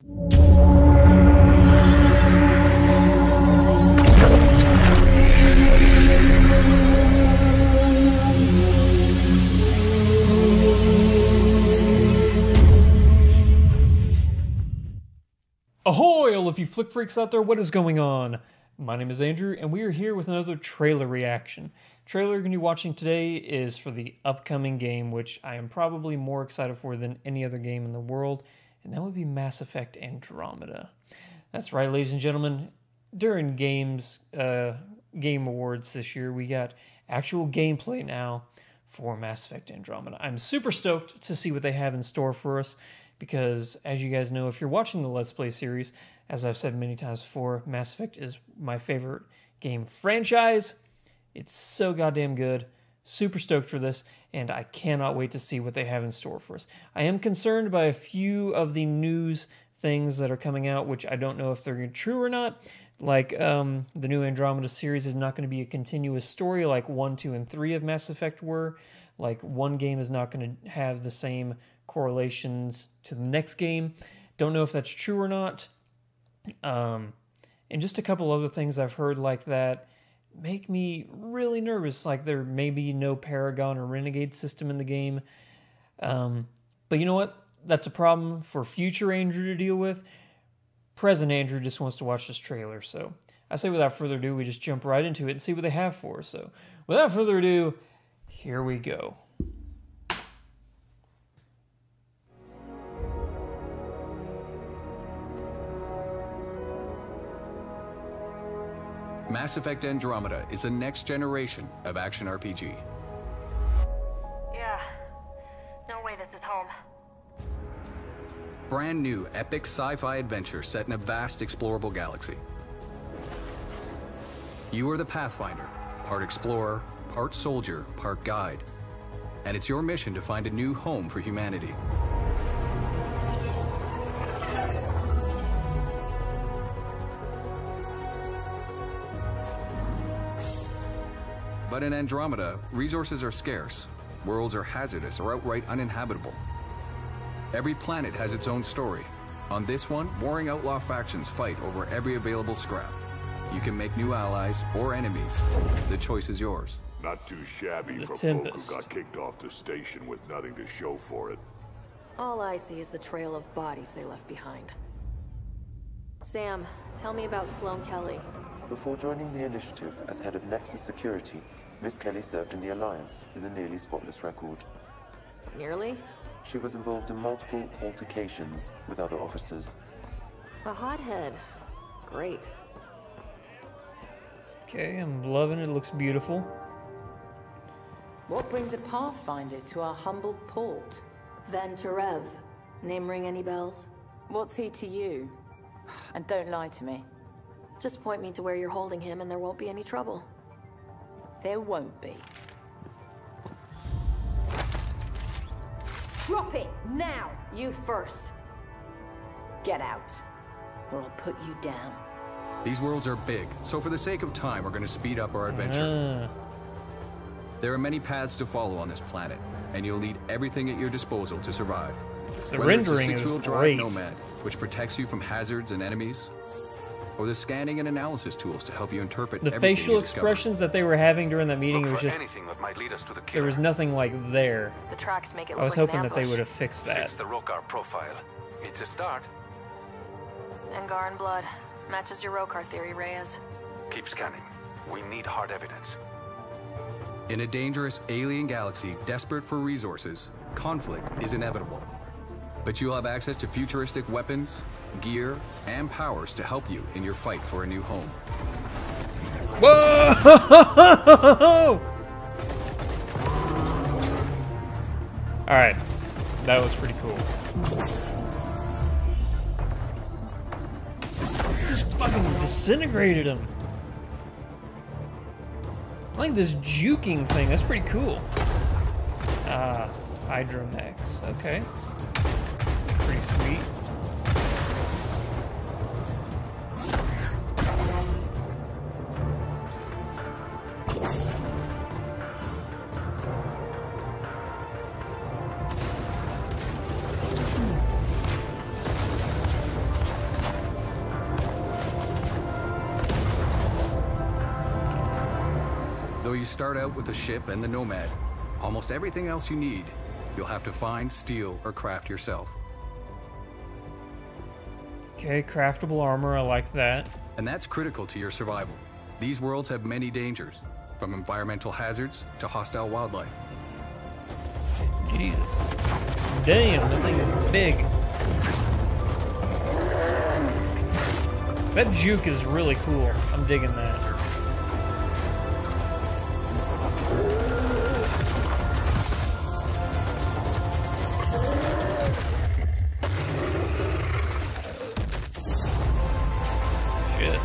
Ahoy, all of you flick freaks out there, what is going on? My name is Andrew, and we are here with another trailer reaction. Trailer you're going to be watching today is for the upcoming game, which I am probably more excited for than any other game in the world, and that would be Mass Effect Andromeda. That's right, ladies and gentlemen, during Game Awards this year, we got actual gameplay now for Mass Effect Andromeda. I'm super stoked to see what they have in store for us, because as you guys know, if you're watching the Let's Play series, as I've said many times before, Mass Effect is my favorite game franchise. It's so goddamn good. Super stoked for this, and I cannot wait to see what they have in store for us. I am concerned by a few of the news things that are coming out, which I don't know if they're true or not. Like the new Andromeda series is not going to be a continuous story like 1, 2, and 3 of Mass Effect were. Like one game is not going to have the same correlations to the next game. Don't know if that's true or not. And just a couple other things I've heard like that make me really nervous. Like there may be no Paragon or Renegade system in the game. But you know what? That's a problem for future Andrew to deal with. Present Andrew just wants to watch this trailer. So I say without further ado, we just jump right into it and see what they have for us. So without further ado, here we go. Mass Effect Andromeda is the next generation of action RPG. Yeah. No way this is home. Brand new epic sci-fi adventure set in a vast explorable galaxy. You are the Pathfinder, part explorer, part soldier, part guide. And it's your mission to find a new home for humanity. But in Andromeda, resources are scarce, worlds are hazardous or outright uninhabitable. Every planet has its own story. On this one, warring outlaw factions fight over every available scrap. You can make new allies or enemies. The choice is yours. Not too shabby for Tempest. folk who got kicked off the station with nothing to show for it. All I see is the trail of bodies they left behind. Sam, tell me about Sloane Kelly. Before joining the initiative as head of Nexus Security, Miss Kelly served in the Alliance with a nearly spotless record. Nearly? She was involved in multiple altercations with other officers. A hothead. Great. Okay, I'm loving it. It looks beautiful. What brings a Pathfinder to our humble port? Van Terev. Name ring any bells? What's he to you? And don't lie to me. Just point me to where you're holding him and there won't be any trouble. There won't be. Drop it! Now! You first. Get out, or I'll put you down. These worlds are big, so for the sake of time, we're going to speed up our adventure. There are many paths to follow on this planet, and you'll need everything at your disposal to survive. The Whether rendering it's a is six-wheel great. drive Nomad, which protects you from hazards and enemies, or the scanning and analysis tools to help you interpret The everything facial you discover. expressions that they were having during that meeting, it was just, anything that might lead us to the there killer. was nothing like there. The tracks make it look I was like hoping an that they ambush. would have fixed that. Fits the Rokar profile. It's a start. Angaran blood. Matches your Rokar theory, Reyes. Keep scanning. We need hard evidence. In a dangerous alien galaxy desperate for resources, conflict is inevitable. But you'll have access to futuristic weapons, gear, and powers to help you in your fight for a new home. Whoa! Alright. That was pretty cool. Just fucking disintegrated him. I like this juking thing. That's pretty cool. Hydromex. Okay. Pretty sweet. start out with a ship and the Nomad. Almost everything else you need, you'll have to find, steal, or craft yourself. Okay, craftable armor, I like that. And that's critical to your survival. These worlds have many dangers, from environmental hazards to hostile wildlife. Jesus. Damn, that thing is big. That juke is really cool. I'm digging that. Shit.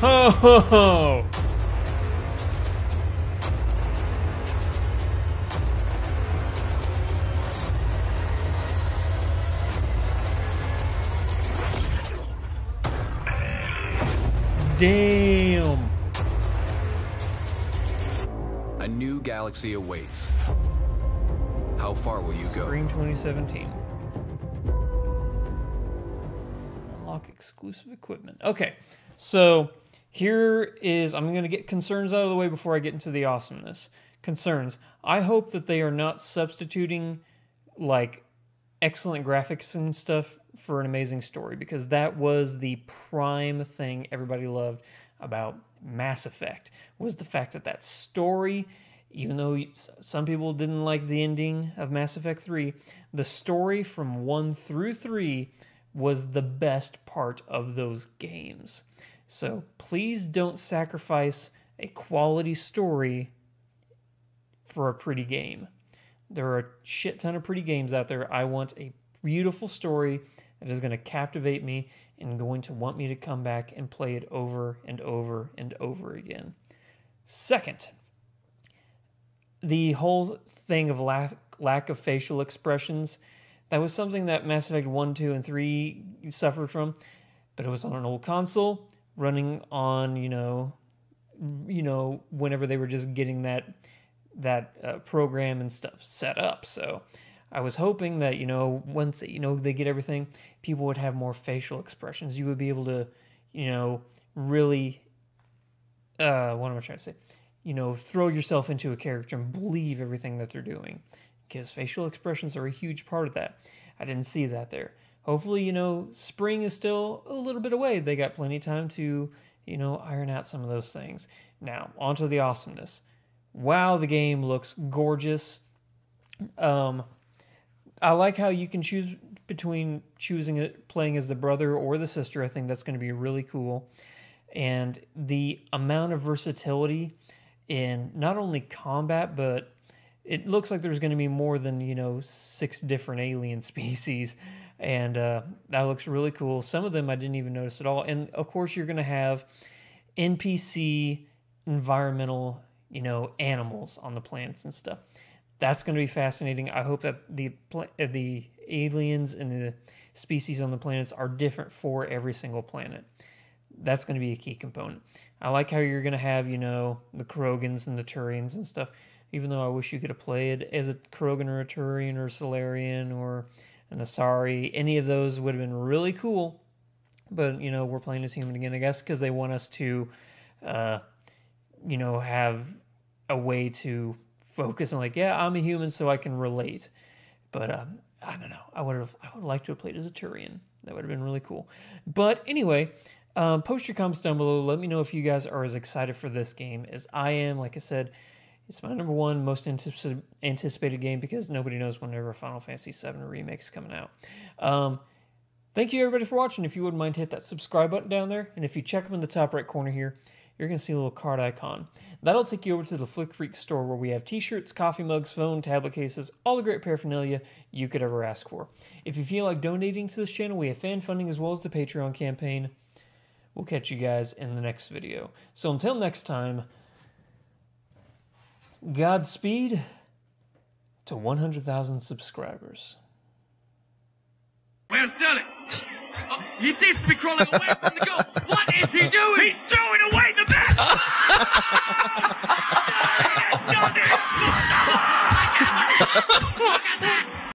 Ho ho ho! Damn! A new galaxy awaits. How far will you go? Spring 2017. Unlock exclusive equipment. Okay, so here is, I'm going to get concerns out of the way before I get into the awesomeness. Concerns. I hope that they are not substituting like excellent graphics and stuff for an amazing story, because that was the prime thing everybody loved about Mass Effect, was the fact that that story, even though some people didn't like the ending of Mass Effect 3, the story from 1 through 3 was the best part of those games. So please don't sacrifice a quality story for a pretty game. There are a shit ton of pretty games out there. I want a beautiful story that is going to captivate me and going to want me to come back and play it over and over and over again. Second, the whole thing of lack of facial expressions, that was something that Mass Effect 1, 2, and 3 suffered from, but it was on an old console, running on, whenever they were just getting that program and stuff set up. So I was hoping that, once, they get everything, people would have more facial expressions. You would be able to, really, what am I trying to say? Throw yourself into a character and believe everything that they're doing, because facial expressions are a huge part of that. I didn't see that there. Hopefully, spring is still a little bit away. They got plenty of time to, iron out some of those things. Now, onto the awesomeness. Wow, the game looks gorgeous. I like how you can choose between playing as the brother or the sister. I think that's going to be really cool. And the amount of versatility in not only combat, but it looks like there's going to be more than, 6 different alien species. And that looks really cool. Some of them I didn't even notice at all. And, of course, you're going to have NPC environmental, animals on the planets and stuff. That's going to be fascinating. I hope that the aliens and the species on the planets are different for every single planet. That's going to be a key component. I like how you're going to have, the Krogans and the Turians and stuff, even though I wish you could have played as a Krogan or a Turian or a Solarian or an Asari. Any of those would have been really cool. But, we're playing as human again, I guess, because they want us to, have a way to focus on, like, yeah, I'm a human, so I can relate. But I don't know. I would like to have played as a Turian. That would have been really cool. But anyway, post your comments down below. Let me know if you guys are as excited for this game as I am. Like I said, it's my #1 most anticipated game, because nobody knows whenever Final Fantasy VII Remake's coming out. Thank you, everybody, for watching. If you wouldn't mind, hit that subscribe button down there. And if you check up in the top right corner here, you're going to see a little card icon. That'll take you over to the Flick Freak store, where we have t-shirts, coffee mugs, phone, tablet cases, all the great paraphernalia you could ever ask for. If you feel like donating to this channel, we have fan funding as well as the Patreon campaign. We'll catch you guys in the next video. So until next time, Godspeed to 100,000 subscribers. Where's Sterling? Oh, he seems to be crawling away from the goal. What is he doing? He's throwing away the bat! Done it!